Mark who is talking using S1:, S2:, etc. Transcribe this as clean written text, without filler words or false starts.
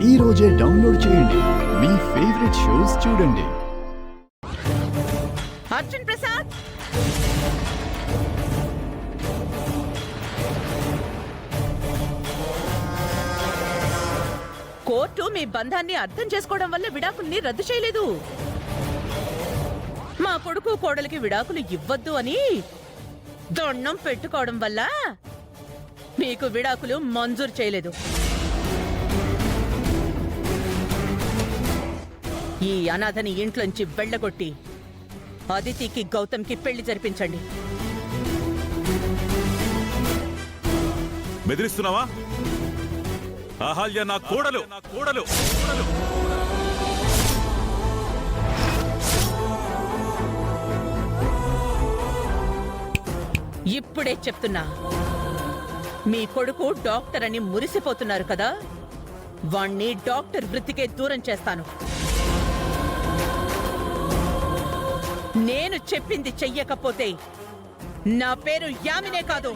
S1: ఈ రోజే డౌన్లోడ్ చేయండి. మీ ఫేవరెట్ షోస్ చూడండి.
S2: అర్జున్ ప్రసాద్, కోర్టు మీ బంధాన్ని అర్థం చేసుకోవడం వల్ల విడాకుల్ని రద్దు చేయలేదు. మా కొడుకు కోడలికి విడాకులు ఇవ్వద్దు అని దండం పెట్టుకోవడం వల్ల మీకు విడాకులు మంజూరు చేయలేదు. ఈ అనాథని ఇంట్లోంచి వెళ్ళగొట్టి అదితికి గౌతమ్కి పెళ్లి జరిపించండి.
S3: బెదిరిస్తున్నావా? అహల్య నా కోడలు.
S2: ఇప్పుడే చెప్తున్నా, మీ కొడుకు డాక్టర్ అని మురిసిపోతున్నారు కదా, వాణ్ణి డాక్టర్ వృత్తికే దూరం చేస్తాను. నేను చెప్పింది చెయ్యకపోతే నా పేరు యామినే కాదు.